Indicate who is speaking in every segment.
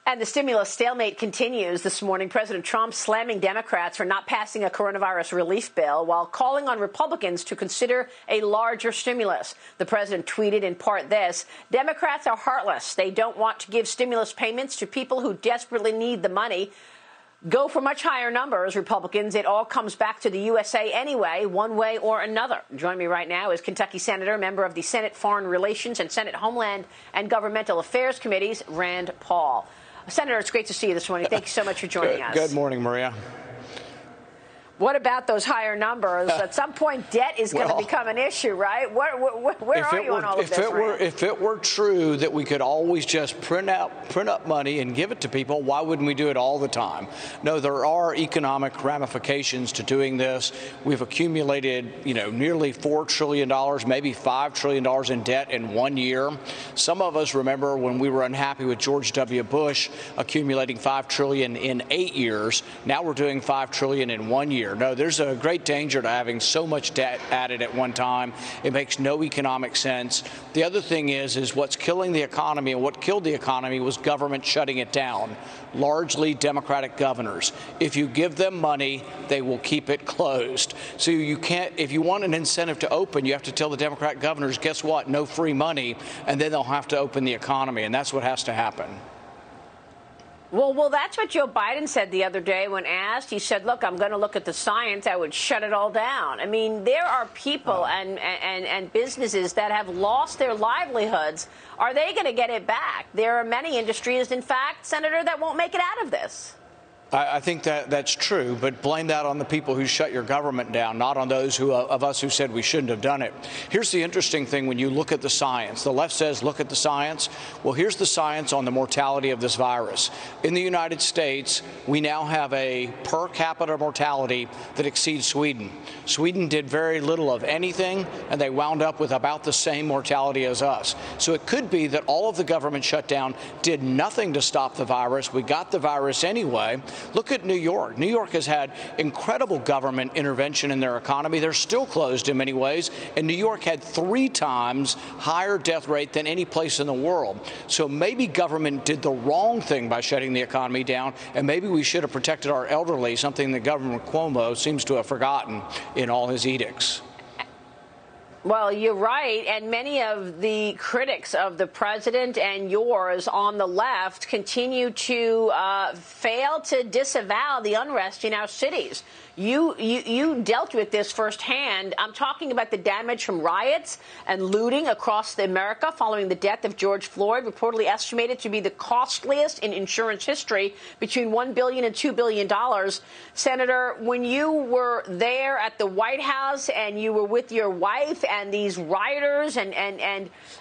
Speaker 1: And the stimulus stalemate continues this morning. President Trump slamming Democrats for not passing a coronavirus relief bill while calling on Republicans to consider a larger stimulus. The president tweeted in part this: Democrats are heartless. They don't want to give stimulus payments to people who desperately need the money. Go for much higher numbers, Republicans. It all comes back to the USA anyway, one way or another. Joining me right now is Kentucky Senator, member of the Senate Foreign Relations and Senate Homeland and Governmental Affairs Committees, Rand Paul. Senator, it's great to see you this morning. Thank you so much for joining us.
Speaker 2: Good morning, Maria.
Speaker 1: What about those higher numbers? At some point, debt is going to become an issue, right? Where are you on all of this?
Speaker 2: If it were true that we could always just print up money and give it to people, why wouldn't we do it all the time? No, there are economic ramifications to doing this. We've accumulated, nearly $4 trillion, maybe $5 trillion in debt in 1 year. Some of us remember when we were unhappy with George W. Bush accumulating $5 trillion in 8 years. Now we're doing $5 trillion in 1 year. No, there's a great danger to having so much debt added at one time. It makes no economic sense. The other thing is what's killing the economy, and what killed the economy was government shutting it down, largely Democratic governors. If you give them money, they will keep it closed. So you can't, if you want an incentive to open, you have to tell the Democratic governors, guess what, no free money, and then they'll have to open the economy, and that's what has to happen.
Speaker 1: Well, that's what Joe Biden said the other day when asked. He said, look, I'm going to look at the science. I would shut it all down. I mean, there are people and businesses that have lost their livelihoods. Are they going to get it back? There are many industries, in fact, Senator, that won't make it out of this.
Speaker 2: I think that's true, but blame that on the people who shut your government down, not on those of us who said we shouldn't have done it. Here's the interesting thing when you look at the science. The left says, look at the science. Well, here's the science on the mortality of this virus. In the United States, we now have a per capita mortality that exceeds Sweden. Sweden did very little of anything, and they wound up with about the same mortality as us. So it could be that all of the government shutdown did nothing to stop the virus. We got the virus anyway. Look at New York. New York has had incredible government intervention in their economy. They're still closed in many ways. And New York had 3 times higher death rate than any place in the world. So maybe government did the wrong thing by shutting the economy down. And maybe we should have protected our elderly, something that Governor Cuomo seems to have forgotten in all his edicts.
Speaker 1: Well, you're right. And many of the critics of the president and yours on the left continue to fail to disavow the unrest in our cities. You dealt with this firsthand. I'm talking about the damage from riots and looting across America following the death of George Floyd, reportedly estimated to be the costliest in insurance history, between $1 billion and $2 billion. Senator, when you were there at the White House and you were with your wife and these rioters and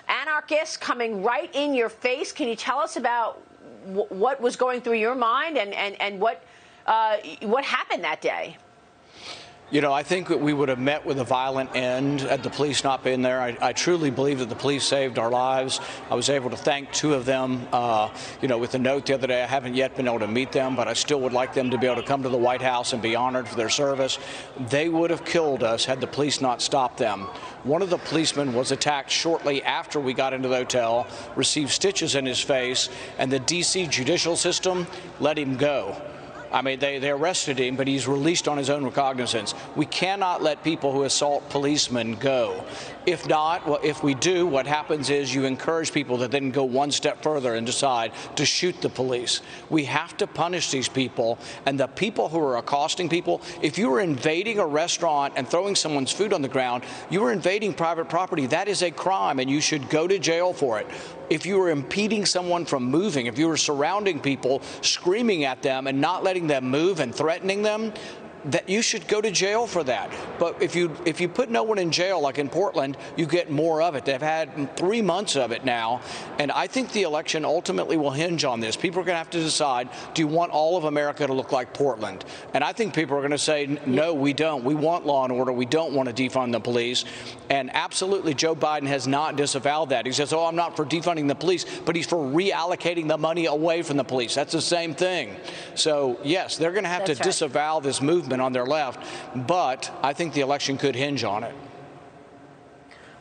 Speaker 1: anarchists coming right in your face, can you tell us about what was going through your mind and what happened that day?
Speaker 2: I think that we would have met with a violent end had the police not been there. I truly believe that the police saved our lives. I was able to thank 2 of them, with a note the other day. I haven't yet been able to meet them, but I still would like them to be able to come to the White House and be honored for their service. They would have killed us had the police not stopped them. One of the policemen was attacked shortly after we got into the hotel, received stitches in his face, and the D.C. judicial system let him go. I mean, they arrested him, but he's released on his own recognizance. We cannot let people who assault policemen go. If not, well, if we do, what happens is you encourage people to then go one step further and decide to shoot the police. We have to punish these people, and the people who are accosting people. If you are invading a restaurant and throwing someone's food on the ground, you are invading private property. That is a crime, and you should go to jail for it. If you are impeding someone from moving, if you are surrounding people, screaming at them and not letting them move and threatening them, that you should go to jail for that. But if you put no one in jail, like in Portland, you get more of it. They've had 3 months of it now. And I think the election ultimately will hinge on this. People are going to have to decide, do you want all of America to look like Portland? And I think people are going to say, no, we don't. We want law and order. We don't want to defund the police. And absolutely, Joe Biden has not disavowed that. He says, oh, I'm not for defunding the police, but he's for reallocating the money away from the police. That's the same thing. So, yes, they're going to have to disavow this movement on their left, but I think the election could hinge on it.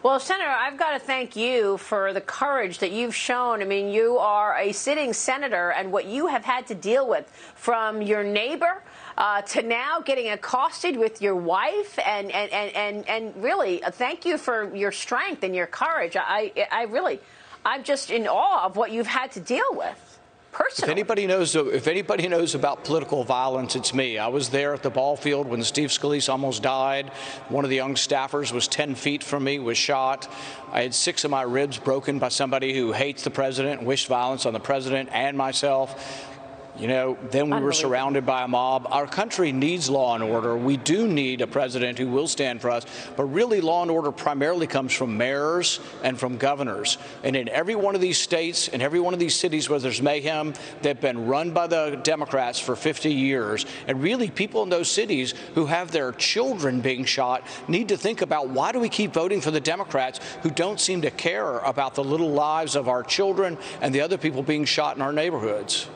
Speaker 1: Well, Senator, I've got to thank you for the courage that you've shown. I mean, you are a sitting senator, and what you have had to deal with from your neighbor to now getting accosted with your wife, and really, thank you for your strength and your courage. I'm just in awe of what you've had to deal with. Personally.
Speaker 2: If anybody knows about political violence, it's me. I was there at the ball field when Steve Scalise almost died. One of the young staffers was 10 feet from me, was shot. I had 6 of my ribs broken by somebody who hates the president, wished violence on the president and myself. You know, then we were surrounded by a mob. Our country needs law and order. We do need a president who will stand for us. But really, law and order primarily comes from mayors and from governors. And in every one of these states and every one of these cities where there's mayhem, they've been run by the Democrats for 50 years. And really, people in those cities who have their children being shot need to think about, why do we keep voting for the Democrats who don't seem to care about the little lives of our children and the other people being shot in our neighborhoods?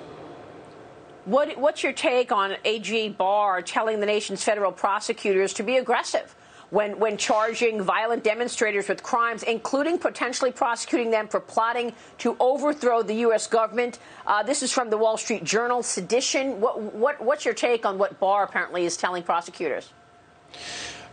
Speaker 1: What's your take on AG Barr telling the nation's federal prosecutors to be aggressive when charging violent demonstrators with crimes, including potentially prosecuting them for plotting to overthrow the U.S. government? This is from the Wall Street Journal. Sedition. What's your take on what Barr apparently is telling prosecutors?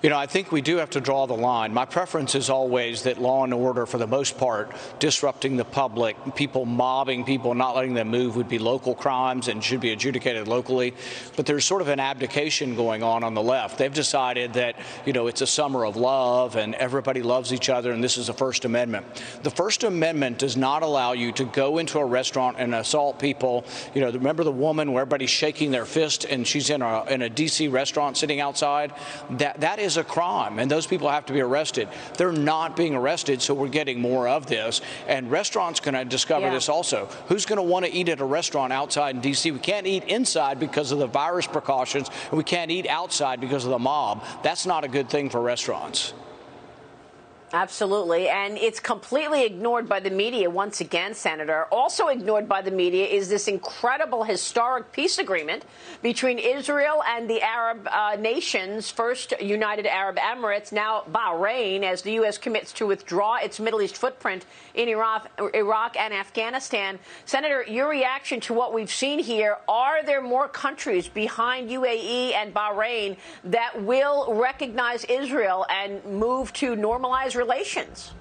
Speaker 2: You know, I think we do have to draw the line. My preference is always that law and order, for the most part, disrupting the public, people mobbing people, not letting them move, would be local crimes and should be adjudicated locally. But there's sort of an abdication going on the left. They've decided that, you know, it's a summer of love and everybody loves each other and this is the First Amendment. The First Amendment does not allow you to go into a restaurant and assault people. You know, remember the woman where everybody's shaking their fist and she's in a D.C. restaurant sitting outside? That is a crime, and those people have to be arrested. They're not being arrested, so we're getting more of this. And restaurants going to discover this also. Who's going to want to eat at a restaurant outside in D.C.? We can't eat inside because of the virus precautions, and we can't eat outside because of the mob. That's not a good thing for restaurants.
Speaker 1: Absolutely. And it's completely ignored by the media once again, Senator. Also ignored by the media is this incredible historic peace agreement between Israel and the Arab nations, first United Arab Emirates, now Bahrain, as the U.S. commits to withdraw its Middle East footprint in Iraq and Afghanistan. Senator, your reaction to what we've seen here, are there more countries behind UAE and Bahrain that will recognize Israel and move to normalize relations?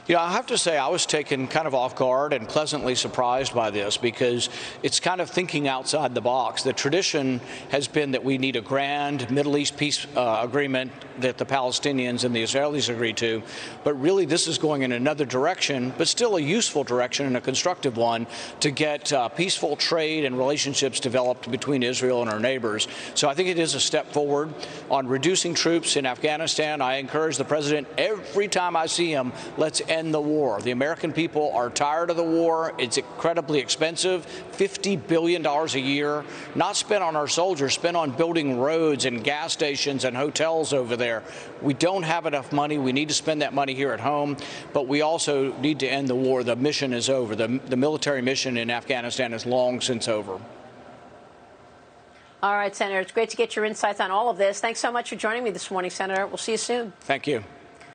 Speaker 2: You know, I have to say I was taken kind of off guard and pleasantly surprised by this, because it's kind of thinking outside the box. The tradition has been that we need a grand Middle East peace agreement that the Palestinians and the Israelis agreed to. But really, this is going in another direction, but still a useful direction and a constructive one, to get peaceful trade and relationships developed between Israel and our neighbors. So I think it is a step forward. On reducing troops in Afghanistan, I encourage the president, every time I see him, let's end the war. The American people are tired of the war. It's incredibly expensive, $50 billion a year, not spent on our soldiers, spent on building roads and gas stations and hotels over there. We don't have enough money. We need to spend that money here at home, but we also need to end the war. The mission is over. The military mission in Afghanistan is long since over.
Speaker 1: All right, Senator, it's great to get your insights on all of this. Thanks so much for joining me this morning, Senator. We'll see you soon.
Speaker 2: Thank you.